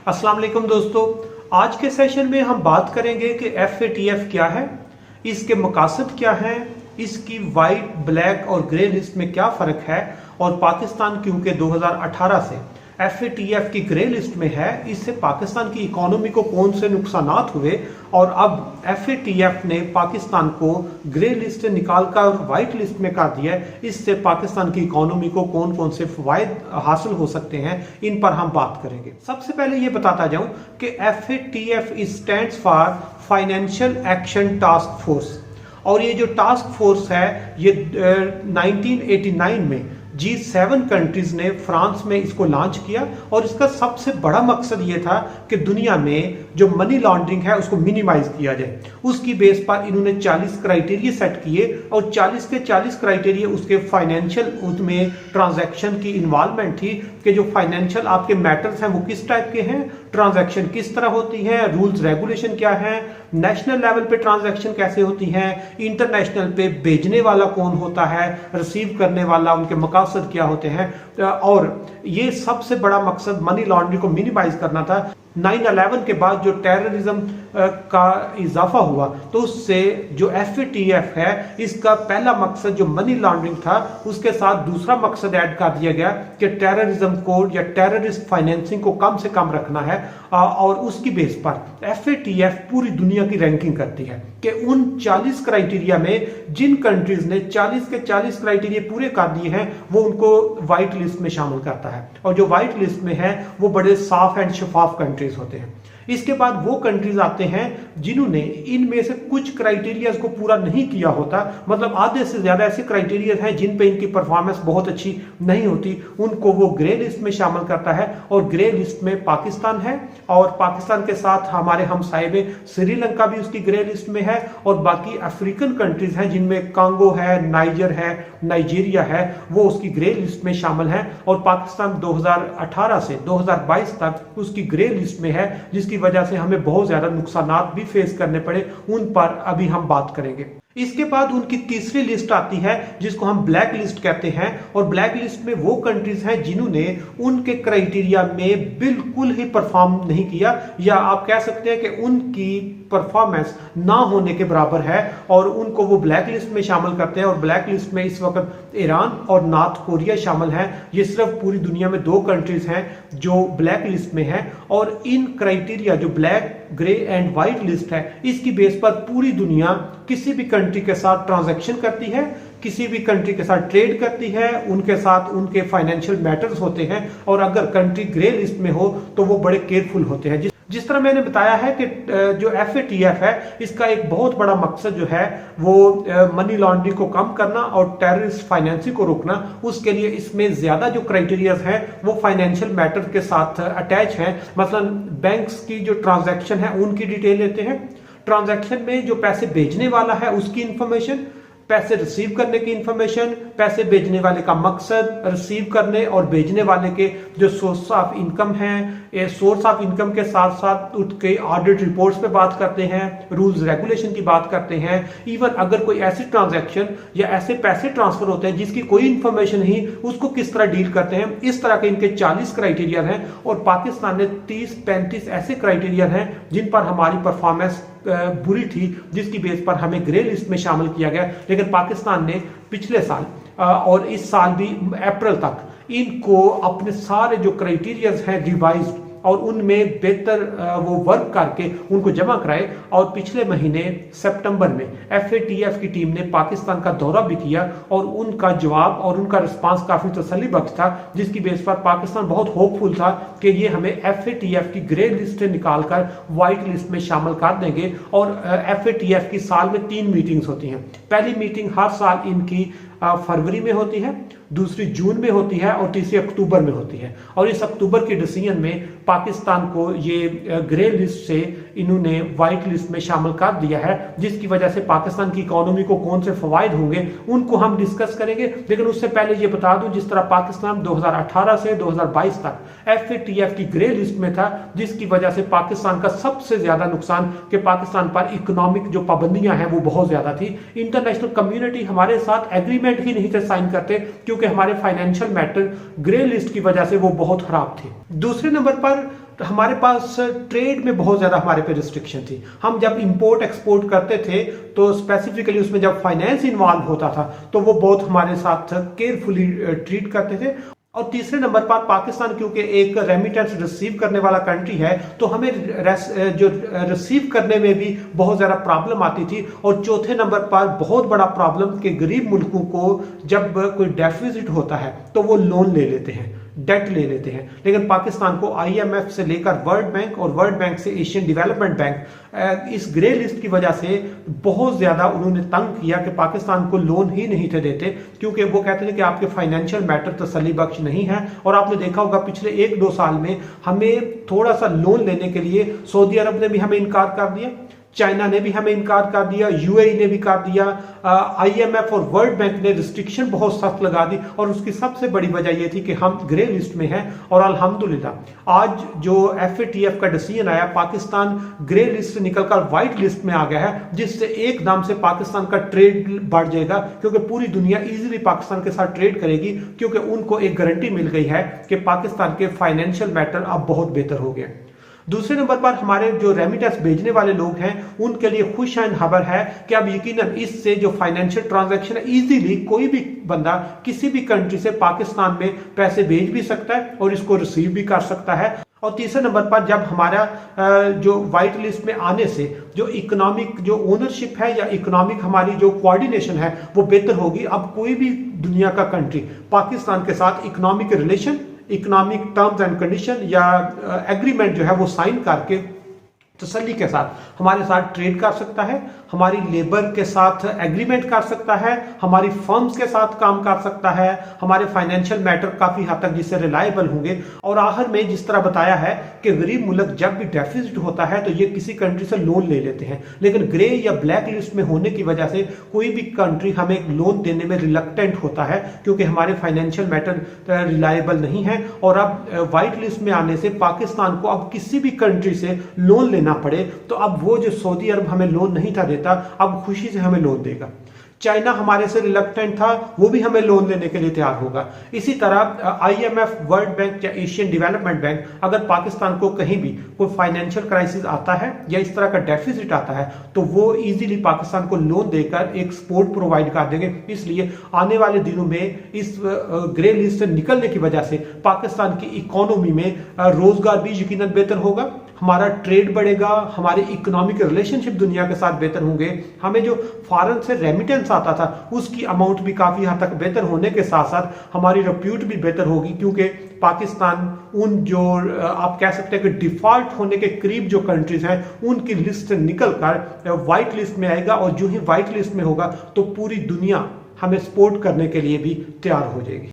अस्सलाम वालेकुम दोस्तों, आज के सेशन में हम बात करेंगे कि FATF क्या है, इसके मकासद क्या हैं, इसकी वाइट, ब्लैक और ग्रे लिस्ट में क्या फ़र्क है और पाकिस्तान क्योंकि 2018 से FATF की ग्रे लिस्ट में है, इससे पाकिस्तान की इकोनॉमी को कौन से नुकसानात हुए और अब FATF ने पाकिस्तान को ग्रे लिस्ट से निकालकर वाइट लिस्ट में कर दिया है, इससे पाकिस्तान की इकोनॉमी को कौन कौन से फायदे हासिल हो सकते हैं, इन पर हम बात करेंगे। सबसे पहले ये बताता जाऊं कि FATF stands for financial action task force, और ये जो टास्क फोर्स है ये 1989 में G7 कंट्रीज ने फ्रांस में इसको लॉन्च किया और इसका सबसे बड़ा मकसद ये था कि दुनिया में जो मनी लॉन्ड्रिंग है उसको मिनिमाइज किया जाए। उसकी बेस पर इन्होंने 40 क्राइटेरिया सेट किए और 40 के 40 क्राइटेरिया उसके फाइनेंशियल उसमें ट्रांजैक्शन की इन्वॉल्वमेंट थी कि जो फाइनेंशियल आपके मैटर्स हैं वो किस टाइप के हैं, ट्रांजैक्शन किस तरह होती है, रूल्स रेगुलेशन क्या है, नेशनल लेवल पे ट्रांजैक्शन कैसे होती हैं, इंटरनेशनल पे भेजने वाला कौन होता है, रिसीव करने वाला, उनके मकसद क्या होते हैं। और ये सबसे बड़ा मकसद मनी लॉन्ड्रिंग को मिनिमाइज करना था। 9/11 के बाद जो टेररिज्म का इजाफा हुआ तो उससे जो FATF है इसका पहला मकसद जो मनी लॉन्ड्रिंग था उसके साथ दूसरा मकसद ऐड कर दिया गया कि टेररिज्म को या टेररिस्ट फाइनेंसिंग को कम से कम रखना है। और उसकी बेस पर FATF पूरी दुनिया की रैंकिंग करती है कि उन 40 क्राइटेरिया में जिन कंट्रीज ने 40 के 40 क्राइटेरिया पूरे कर दिए हैं वो उनको व्हाइट लिस्ट में शामिल करता है, और जो व्हाइट लिस्ट में है वो बड़े साफ एंड शफाफ कंट्रीज होते हैं। इसके बाद वो कंट्रीज आते हैं जिन्होंने इनमें से कुछ क्राइटेरियाज को पूरा नहीं किया होता, मतलब आधे से ज्यादा ऐसे क्राइटेरिया हैं जिन पे इनकी परफॉर्मेंस बहुत अच्छी नहीं होती, उनको वो ग्रे लिस्ट में शामिल करता है। और ग्रे लिस्ट में पाकिस्तान है और पाकिस्तान के साथ हमारे हमसाये में श्रीलंका भी उसकी ग्रे लिस्ट में है, और बाकी अफ्रीकन कंट्रीज हैं जिनमें कांगो है, नाइजर है, नाइजीरिया है, वो उसकी ग्रे लिस्ट में शामिल है। और पाकिस्तान 2018 से 2022 तक उसकी ग्रे लिस्ट में है, जिसकी वजह से हमें बहुत ज्यादा नुकसानात भी फेस करने पड़े, उन पर अभी हम बात करेंगे। इसके बाद उनकी तीसरी लिस्ट आती है जिसको हम ब्लैक लिस्ट कहते हैं, और ब्लैक लिस्ट में वो कंट्रीज हैं जिन्होंने उनके क्राइटेरिया में बिल्कुल ही परफॉर्म नहीं किया, या आप कह सकते हैं कि उनकी परफॉर्मेंस ना होने के बराबर है, और उनको वो ब्लैक लिस्ट में शामिल करते हैं। और ब्लैक लिस्ट में इस वक्त ईरान और नॉर्थ कोरिया शामिल हैं। ये सिर्फ पूरी दुनिया में 2 कंट्रीज हैं जो ब्लैक लिस्ट में हैं, और इन क्राइटेरिया जो black, grey and white list है इसकी बेस पर पूरी दुनिया किसी भी कंट्री के साथ ट्रांजैक्शन करती है, किसी भी कंट्री के साथ ट्रेड करती है, उनके साथ उनके फाइनेंशियल मैटर्स होते हैं, और अगर कंट्री ग्रे लिस्ट में हो तो वो बड़े केयरफुल होते हैं। जिस तरह मैंने बताया है कि जो FATF है इसका एक बहुत बड़ा मकसद जो है वो मनी लॉन्ड्रिंग को कम करना और टेररिस्ट फाइनेंसिंग को रोकना। उसके लिए इसमें ज्यादा जो क्राइटेरियाज हैं वो फाइनेंशियल मैटर के साथ अटैच हैं। मसलन बैंक्स की जो ट्रांजैक्शन है उनकी डिटेल लेते हैं, ट्रांजैक्शन में जो पैसे भेजने वाला है उसकी इंफॉर्मेशन, पैसे रिसीव करने की इंफॉर्मेशन, पैसे भेजने वाले का मकसद, रिसीव करने और भेजने वाले के जो सोर्स ऑफ इनकम है, सोर्स ऑफ इनकम के साथ साथ उसके ऑडिट रिपोर्ट्स पे बात करते हैं, रूल्स रेगुलेशन की बात करते हैं। इवन अगर कोई ऐसी ट्रांजैक्शन या ऐसे पैसे ट्रांसफर होते हैं जिसकी कोई इंफॉर्मेशन नहीं, उसको किस तरह डील करते हैं। इस तरह के इनके 40 क्राइटेरिया हैं, और पाकिस्तान ने 30-35 ऐसे क्राइटेरिया हैं जिन पर हमारी परफॉर्मेंस बुरी थी, जिसकी बेस पर हमें ग्रे लिस्ट में शामिल किया गया। लेकिन पाकिस्तान ने पिछले साल और इस साल भी अप्रैल तक इनको अपने सारे जो क्राइटेरियाज हैं रिवाइज्ड और उनमें बेहतर वो वर्क करके उनको जमा कराए। और पिछले महीने सितंबर में FATF की टीम ने पाकिस्तान का दौरा भी किया, और उनका जवाब और उनका रिस्पांस काफी तसल्लीबख्श था, जिसकी बेस पर पाकिस्तान बहुत होपफुल था कि ये हमें FATF की ग्रे लिस्ट से निकालकर व्हाइट लिस्ट में शामिल कर देंगे। और FATF की साल में 3 मीटिंग्स होती हैं। पहली मीटिंग हर साल इनकी फरवरी में होती है, दूसरी जून में होती है और तीसरी अक्टूबर में होती है। और इस अक्टूबर के डिसीजन में पाकिस्तान को ये ग्रे लिस्ट से इन्होंने व्हाइट लिस्ट में शामिल कर दिया है, जिसकी वजह से पाकिस्तान की इकोनॉमी को कौन से फवायद होंगे उनको हम डिस्कस करेंगे। लेकिन उससे पहले ये बता दूं, जिस तरह पाकिस्तान 2018 से 2022 तक FATF की ग्रे लिस्ट में था, जिसकी वजह से पाकिस्तान का सबसे ज्यादा नुकसान कि पाकिस्तान पर इकोनॉमिक जो पाबंदियां हैं वो बहुत ज्यादा थी। इंटरनेशनल कम्युनिटी हमारे साथ एग्रीमेंट ही नहीं थे साइन करते, क्योंकि हमारे फाइनेंशियल मैटर ग्रे लिस्ट की वजह से वो बहुत खराब थे। दूसरे नंबर पर हमारे पास ट्रेड में बहुत ज़्यादा हमारे पे रिस्ट्रिक्शन थी। हम जब इंपोर्ट एक्सपोर्ट करते थे तो स्पेसिफिकली उसमें जब फाइनेंस इन्वॉल्व होता था तो वो बहुत हमारे साथ केयरफुली ट्रीट करते थे। और तीसरे नंबर पर पाकिस्तान क्योंकि एक रेमिटेंस रिसीव करने वाला कंट्री है तो हमें जो रिसीव करने में भी बहुत ज़्यादा प्रॉब्लम आती थी। और चौथे नंबर पर बहुत बड़ा प्रॉब्लम कि गरीब मुल्कों को जब कोई डेफिसिट होता है तो वो लोन ले लेते हैं, डेट ले लेते हैं। लेकिन पाकिस्तान को IMF से लेकर वर्ल्ड बैंक और वर्ल्ड बैंक से एशियन डेवलपमेंट बैंक इस ग्रे लिस्ट की वजह से बहुत ज्यादा उन्होंने तंग किया कि पाकिस्तान को लोन ही नहीं थे देते, क्योंकि वो कहते थे कि आपके फाइनेंशियल मैटर तसल्ली बख्श नहीं है। और आपने देखा होगा पिछले 1-2 साल में हमें थोड़ा सा लोन लेने के लिए सऊदी अरब ने भी हमें इनकार कर दिया, चाइना ने भी हमें इनकार कर दिया, UAE ने भी कर दिया, IMF और वर्ल्ड बैंक ने रिस्ट्रिक्शन बहुत सख्त लगा दी। और उसकी सबसे बड़ी वजह यह थी कि हम ग्रे लिस्ट में हैं। और अल्हम्दुलिल्लाह आज जो FATF का डिसीजन आया, पाकिस्तान ग्रे लिस्ट से निकलकर व्हाइट लिस्ट में आ गया है, जिससे एकदम से पाकिस्तान का ट्रेड बढ़ जाएगा, क्योंकि पूरी दुनिया इजीली पाकिस्तान के साथ ट्रेड करेगी, क्योंकि उनको एक गारंटी मिल गई है कि पाकिस्तान के फाइनेंशियल मैटर अब बहुत बेहतर हो गए। दूसरे नंबर पर हमारे जो रेमिटेंस भेजने वाले लोग हैं उनके लिए खुशहाल खबर है कि अब यकीनन इससे जो फाइनेंशियल ट्रांजैक्शन है इजीली कोई भी बंदा किसी भी कंट्री से पाकिस्तान में पैसे भेज भी सकता है और इसको रिसीव भी कर सकता है। और तीसरे नंबर पर जब हमारा जो व्हाइट लिस्ट में आने से जो इकोनॉमिक जो ओनरशिप है या इकोनॉमिक हमारी जो कोऑर्डिनेशन है वो बेहतर होगी। अब कोई भी दुनिया का कंट्री पाकिस्तान के साथ economic relation, economic terms and condition या एग्रीमेंट जो है वो साइन करके तसल्ली के साथ हमारे साथ ट्रेड कर सकता है, हमारी लेबर के साथ एग्रीमेंट कर सकता है, हमारी फर्म्स के साथ काम कर सकता है, हमारे फाइनेंशियल मैटर काफी हद तक जिससे रिलायबल होंगे। और आखिर में जिस तरह बताया है कि गरीब मुल्क जब भी डेफिसिट होता है तो ये किसी कंट्री से लोन ले लेते हैं, लेकिन ग्रे या ब्लैक लिस्ट में होने की वजह से कोई भी कंट्री हमें लोन देने में रिलक्टेंट होता है, क्योंकि हमारे फाइनेंशियल मैटर रिलायबल नहीं है। और अब व्हाइट लिस्ट में आने से पाकिस्तान को अब किसी भी कंट्री से लोन लेना पड़े तो अब वो जो सऊदी अरब हमें लोन नहीं था देता, अब खुशी से हमें लोन देगा। चाइना हमारे से रिलक्टेंट था, वो भी हमें लोन लेने के लिए तैयार होगा। इसी तरह IMF, वर्ल्ड बैंक या एशियन डेवलपमेंट बैंक अगर पाकिस्तान को कहीं भी कोई फाइनेंशियल क्राइसिस आता है या इस तरह का डेफिसिट आता है तो वो इजीली पाकिस्तान को लोन देकर एक सपोर्ट प्रोवाइड कर देंगे। इसलिए आने वाले दिनों में इस ग्रे लिस्ट से निकलने की वजह से पाकिस्तान की इकोनॉमी में रोजगार भी यकीनन बेहतर होगा, हमारा ट्रेड बढ़ेगा, हमारे इकोनॉमिक रिलेशनशिप दुनिया के साथ बेहतर होंगे, हमें जो फॉरेन से रेमिटेंस आता था उसकी अमाउंट भी काफी हद तक बेहतर होने के साथ साथ हमारी रेप्यूट भी बेहतर होगी, क्योंकि पाकिस्तान उन जो आप कह सकते हैं कि डिफॉल्ट होने के करीब जो कंट्रीज हैं उनकी लिस्ट से निकलकर व्हाइट लिस्ट में आएगा। और जो ही व्हाइट लिस्ट में होगा तो पूरी दुनिया हमें सपोर्ट करने के लिए भी तैयार हो जाएगी।